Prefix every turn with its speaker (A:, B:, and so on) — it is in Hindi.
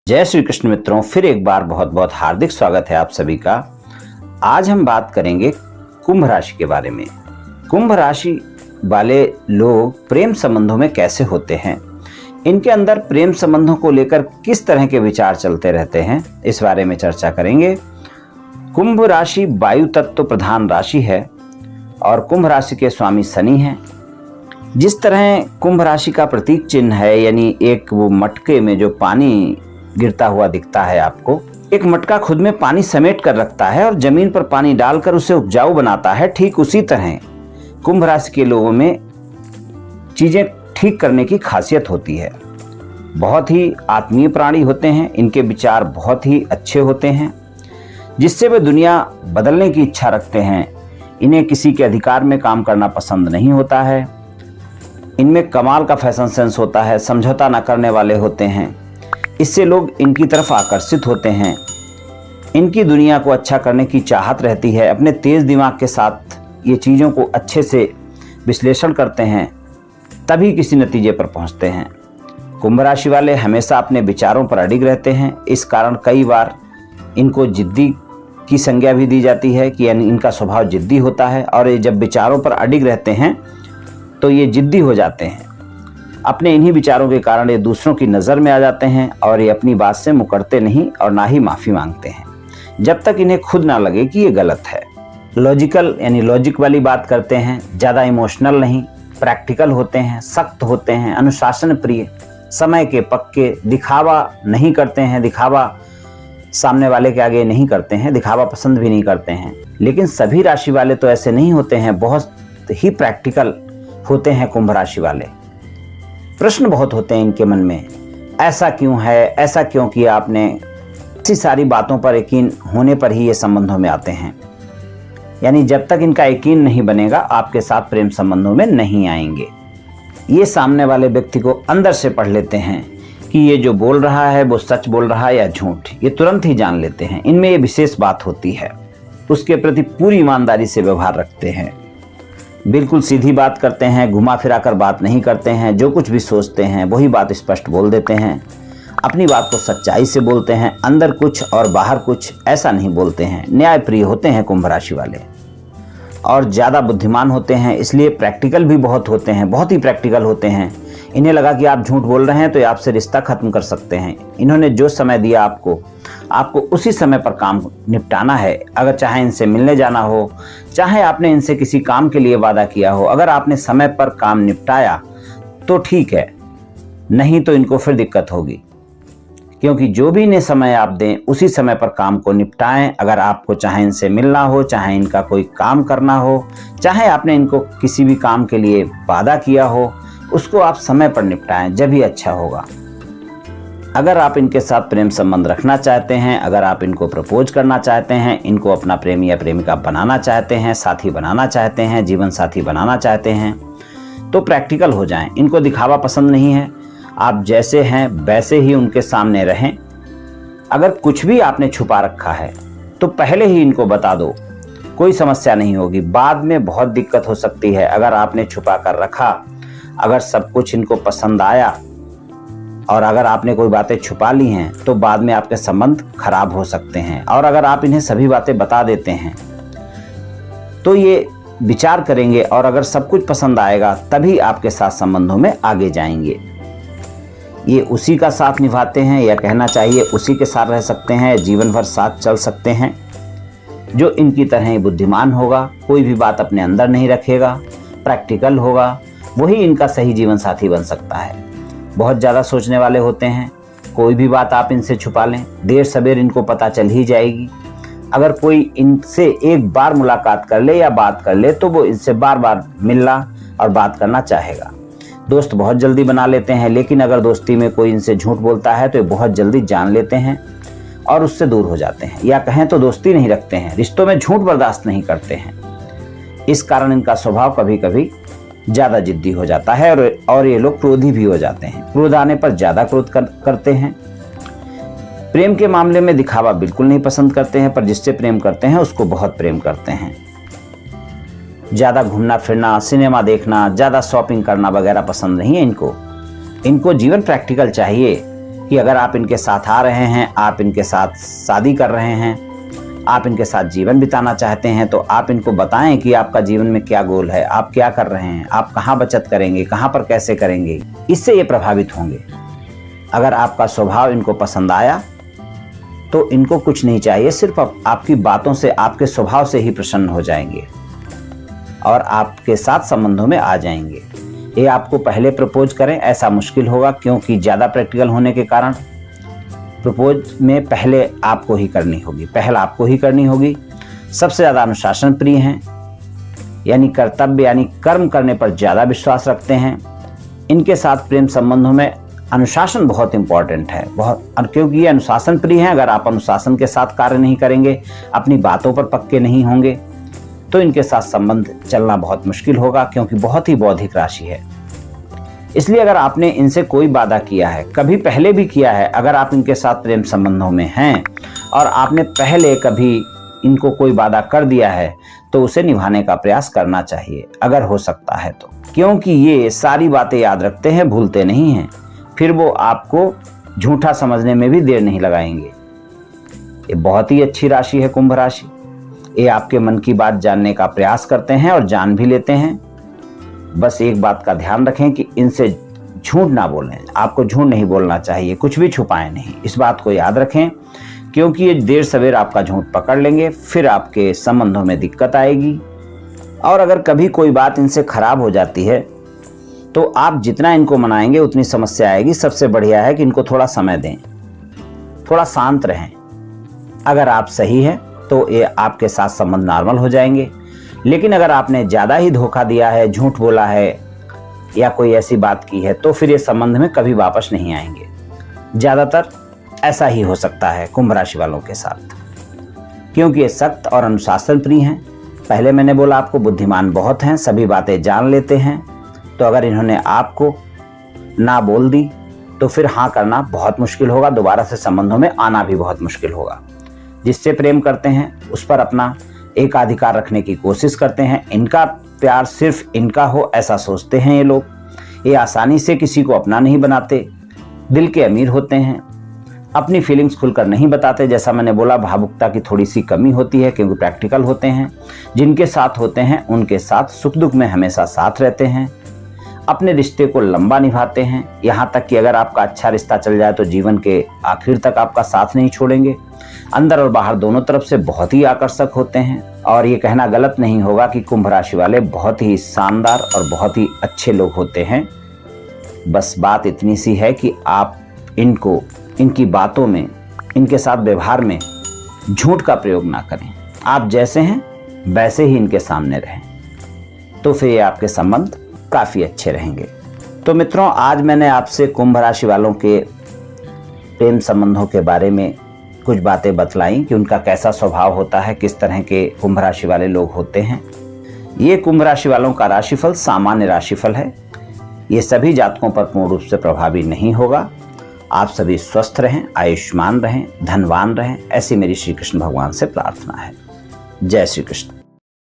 A: जय श्री कृष्ण मित्रों, फिर एक बार बहुत बहुत हार्दिक स्वागत है आप सभी का। आज हम बात करेंगे कुंभ राशि के बारे में। कुंभ राशि वाले लोग प्रेम संबंधों में कैसे होते हैं, इनके अंदर प्रेम संबंधों को लेकर किस तरह के विचार चलते रहते हैं, इस बारे में चर्चा करेंगे। कुंभ राशि वायु तत्व प्रधान राशि है और कुंभ राशि के स्वामी शनि हैं। जिस तरह कुंभ राशि का प्रतीक चिन्ह है, यानी एक वो मटके में जो पानी गिरता हुआ दिखता है आपको, एक मटका खुद में पानी समेट कर रखता है और जमीन पर पानी डालकर उसे उपजाऊ बनाता है, ठीक उसी तरह कुंभ राशि के लोगों में चीजें ठीक करने की खासियत होती है। बहुत ही आत्मीय प्राणी होते हैं, इनके विचार बहुत ही अच्छे होते हैं, जिससे वे दुनिया बदलने की इच्छा रखते हैं। इन्हें किसी के अधिकार में काम करना पसंद नहीं होता है। इनमें कमाल का फैशन सेंस होता है, समझौता न करने वाले होते हैं, इससे लोग इनकी तरफ आकर्षित होते हैं। इनकी दुनिया को अच्छा करने की चाहत रहती है। अपने तेज दिमाग के साथ ये चीज़ों को अच्छे से विश्लेषण करते हैं, तभी किसी नतीजे पर पहुंचते हैं। कुंभ राशि वाले हमेशा अपने विचारों पर अडिग रहते हैं। इस कारण कई बार इनको जिद्दी की संज्ञा भी दी जाती है कि इनका स्वभाव जिद्दी होता है, और ये जब विचारों पर अडिग रहते हैं तो ये जिद्दी हो जाते हैं। अपने इन्हीं विचारों के कारण ये दूसरों की नज़र में आ जाते हैं और ये अपनी बात से मुकरते नहीं और ना ही माफ़ी मांगते हैं, जब तक इन्हें खुद ना लगे कि ये गलत है। लॉजिकल यानी लॉजिक वाली बात करते हैं, ज़्यादा इमोशनल नहीं, प्रैक्टिकल होते हैं, सख्त होते हैं, अनुशासन प्रिय, समय के पक्के, दिखावा नहीं करते हैं, दिखावा सामने वाले के आगे नहीं करते हैं, दिखावा पसंद भी नहीं करते हैं। लेकिन सभी राशि वाले तो ऐसे नहीं होते हैं, बहुत ही प्रैक्टिकल होते हैं कुंभ राशि वाले। प्रश्न बहुत होते हैं इनके मन में, ऐसा क्यों है, ऐसा क्यों किया आपने। ऐसी सारी बातों पर यकीन होने पर ही ये संबंधों में आते हैं, यानी जब तक इनका यकीन नहीं बनेगा आपके साथ प्रेम संबंधों में नहीं आएंगे। ये सामने वाले व्यक्ति को अंदर से पढ़ लेते हैं कि ये जो बोल रहा है वो सच बोल रहा है या झूठ, ये तुरंत ही जान लेते हैं। इनमें ये विशेष बात होती है, उसके प्रति पूरी ईमानदारी से व्यवहार रखते हैं, बिल्कुल सीधी बात करते हैं, घुमा फिरा कर बात नहीं करते हैं। जो कुछ भी सोचते हैं वही बात स्पष्ट बोल देते हैं, अपनी बात को सच्चाई से बोलते हैं, अंदर कुछ और बाहर कुछ ऐसा नहीं बोलते हैं। न्यायप्रिय होते हैं कुंभ राशि वाले और ज़्यादा बुद्धिमान होते हैं, इसलिए प्रैक्टिकल भी बहुत होते हैं, बहुत ही प्रैक्टिकल होते हैं। इन्हें लगा कि आप झूठ बोल रहे हैं तो ये आपसे रिश्ता खत्म कर सकते हैं। इन्होंने जो समय दिया आपको उसी समय पर काम निपटाना है। अगर चाहे इनसे मिलने जाना हो, चाहे आपने इनसे किसी काम के लिए वादा किया हो, अगर आपने समय पर काम निपटाया तो ठीक है, नहीं तो इनको फिर दिक्कत होगी। क्योंकि जो भी इन्हें समय आप दें उसी समय पर काम को निपटाएं। अगर आपको चाहे इनसे मिलना हो, चाहे इनका कोई काम करना हो, चाहे आपने इनको किसी भी काम के लिए वादा किया हो, उसको आप समय पर निपटाएं, जब ही अच्छा होगा। अगर आप इनके साथ प्रेम संबंध रखना चाहते हैं, अगर आप इनको प्रपोज करना चाहते हैं, इनको अपना प्रेमी या प्रेमिका बनाना चाहते हैं, साथी बनाना चाहते हैं, जीवन साथी बनाना चाहते हैं, तो प्रैक्टिकल हो जाएं। इनको दिखावा पसंद नहीं है, आप जैसे हैं वैसे ही उनके सामने रहें। अगर कुछ भी आपने छुपा रखा है तो पहले ही इनको बता दो, कोई समस्या नहीं होगी। बाद में बहुत दिक्कत हो सकती है अगर आपने छुपा कर रखा, अगर सब कुछ इनको पसंद आया और अगर आपने कोई बातें छुपा ली हैं तो बाद में आपके संबंध खराब हो सकते हैं। और अगर आप इन्हें सभी बातें बता देते हैं तो ये विचार करेंगे और अगर सब कुछ पसंद आएगा तभी आपके साथ संबंधों में आगे जाएंगे। ये उसी का साथ निभाते हैं, या कहना चाहिए उसी के साथ रह सकते हैं, जीवन भर साथ चल सकते हैं। जो इनकी तरह ही बुद्धिमान होगा, कोई भी बात अपने अंदर नहीं रखेगा, प्रैक्टिकल होगा, वही इनका सही जीवन साथी बन सकता है। बहुत ज़्यादा सोचने वाले होते हैं, कोई भी बात आप इनसे छुपा लें, देर सवेर इनको पता चल ही जाएगी। अगर कोई इनसे एक बार मुलाकात कर ले या बात कर ले तो वो इनसे बार बार मिलना और बात करना चाहेगा। दोस्त बहुत जल्दी बना लेते हैं, लेकिन अगर दोस्ती में कोई इनसे झूठ बोलता है तो ये बहुत जल्दी जान लेते हैं और उससे दूर हो जाते हैं, या कहें तो दोस्ती नहीं रखते हैं, रिश्तों में झूठ बर्दाश्त नहीं करते हैं। इस कारण इनका स्वभाव कभी कभी ज़्यादा जिद्दी हो जाता है और ये लोग क्रोधी भी हो जाते हैं। क्रोध आने पर ज़्यादा क्रोध करते हैं। प्रेम के मामले में दिखावा बिल्कुल नहीं पसंद करते हैं, पर जिससे प्रेम करते हैं उसको बहुत प्रेम करते हैं। ज़्यादा घूमना फिरना, सिनेमा देखना, ज़्यादा शॉपिंग करना वगैरह पसंद नहीं है इनको। इनको जीवन प्रैक्टिकल चाहिए। कि अगर आप इनके साथ आ रहे हैं, आप इनके साथ शादी कर रहे हैं, आप इनके साथ जीवन बिताना चाहते हैं, तो आप इनको बताएं कि आपका जीवन में क्या गोल है, आप क्या कर रहे हैं, आप कहाँ बचत करेंगे, कहाँ पर कैसे करेंगे। इससे ये प्रभावित होंगे। अगर आपका स्वभाव इनको पसंद आया तो इनको कुछ नहीं चाहिए, सिर्फ आपकी बातों से, आपके स्वभाव से ही प्रसन्न हो जाएंगे और आपके साथ संबंधों में आ जाएंगे। ये आपको पहले प्रपोज करें ऐसा मुश्किल होगा, क्योंकि ज़्यादा प्रैक्टिकल होने के कारण प्रपोज में पहले आपको ही करनी होगी, पहल आपको ही करनी होगी। सबसे ज़्यादा अनुशासन प्रिय हैं, यानी कर्तव्य यानी कर्म करने पर ज़्यादा विश्वास रखते हैं। इनके साथ प्रेम संबंधों में अनुशासन बहुत इंपॉर्टेंट है, क्योंकि ये अनुशासन प्रिय हैं। अगर आप अनुशासन के साथ कार्य नहीं करेंगे, अपनी बातों पर पक्के नहीं होंगे, तो इनके साथ संबंध चलना बहुत मुश्किल होगा, क्योंकि बहुत ही बौद्धिक राशि है। इसलिए अगर आपने इनसे कोई वादा किया है, कभी पहले भी किया है, अगर आप इनके साथ प्रेम संबंधों में हैं और आपने पहले कभी इनको कोई वादा कर दिया है, तो उसे निभाने का प्रयास करना चाहिए अगर हो सकता है तो, क्योंकि ये सारी बातें याद रखते हैं, भूलते नहीं हैं। फिर वो आपको झूठा समझने में भी देर नहीं लगाएंगे। ये बहुत ही अच्छी राशि है कुंभ राशि। ये आपके मन की बात जानने का प्रयास करते हैं और जान भी लेते हैं। बस एक बात का ध्यान रखें कि इनसे झूठ ना बोलें। आपको झूठ नहीं बोलना चाहिए, कुछ भी छुपाएं नहीं, इस बात को याद रखें, क्योंकि ये देर सवेर आपका झूठ पकड़ लेंगे, फिर आपके संबंधों में दिक्कत आएगी। और अगर कभी कोई बात इनसे खराब हो जाती है तो आप जितना इनको मनाएंगे उतनी समस्या आएगी। सबसे बढ़िया है कि इनको थोड़ा समय दें, थोड़ा शांत रहें। अगर आप सही हैं तो ये आपके साथ संबंध नॉर्मल हो जाएंगे, लेकिन अगर आपने ज़्यादा ही धोखा दिया है, झूठ बोला है या कोई ऐसी बात की है, तो फिर ये संबंध में कभी वापस नहीं आएंगे। ज़्यादातर ऐसा ही हो सकता है कुंभ राशि वालों के साथ, क्योंकि ये सख्त और अनुशासन प्रिय हैं। पहले मैंने बोला आपको बुद्धिमान बहुत हैं, सभी बातें जान लेते हैं। तो अगर इन्होंने आपको ना बोल दी तो फिर हाँ करना बहुत मुश्किल होगा, दोबारा से संबंधों में आना भी बहुत मुश्किल होगा। जिससे प्रेम करते हैं उस पर अपना एकाधिकार रखने की कोशिश करते हैं। इनका प्यार सिर्फ इनका हो ऐसा सोचते हैं ये लोग। ये आसानी से किसी को अपना नहीं बनाते, दिल के अमीर होते हैं, अपनी फीलिंग्स खुलकर नहीं बताते। जैसा मैंने बोला, भावुकता की थोड़ी सी कमी होती है, क्योंकि प्रैक्टिकल होते हैं। जिनके साथ होते हैं उनके साथ सुख दुख में हमेशा साथ रहते हैं, अपने रिश्ते को लंबा निभाते हैं, यहाँ तक कि अगर आपका अच्छा रिश्ता चल जाए तो जीवन के आखिर तक आपका साथ नहीं छोड़ेंगे। अंदर और बाहर दोनों तरफ से बहुत ही आकर्षक होते हैं। और ये कहना गलत नहीं होगा कि कुंभ राशि वाले बहुत ही शानदार और बहुत ही अच्छे लोग होते हैं। बस बात इतनी सी है कि आप इनको, इनकी बातों में, इनके साथ व्यवहार में झूठ का प्रयोग ना करें। आप जैसे हैं वैसे ही इनके सामने रहें, तो फिर ये आपके संबंध काफ़ी अच्छे रहेंगे। तो मित्रों, आज मैंने आपसे कुंभ राशि वालों के प्रेम संबंधों के बारे में कुछ बातें बतलाई कि उनका कैसा स्वभाव होता है, किस तरह के कुंभ राशि वाले लोग होते हैं। ये कुंभ राशि वालों का राशिफल सामान्य राशिफल है। ये सभी जातकों पर पूर्ण रूप से प्रभावी नहीं होगा। आप सभी स्वस्थ रहें, आयुष्मान रहें, धनवान रहें, ऐसी मेरी श्री कृष्ण भगवान से प्रार्थना है। जय श्री कृष्ण।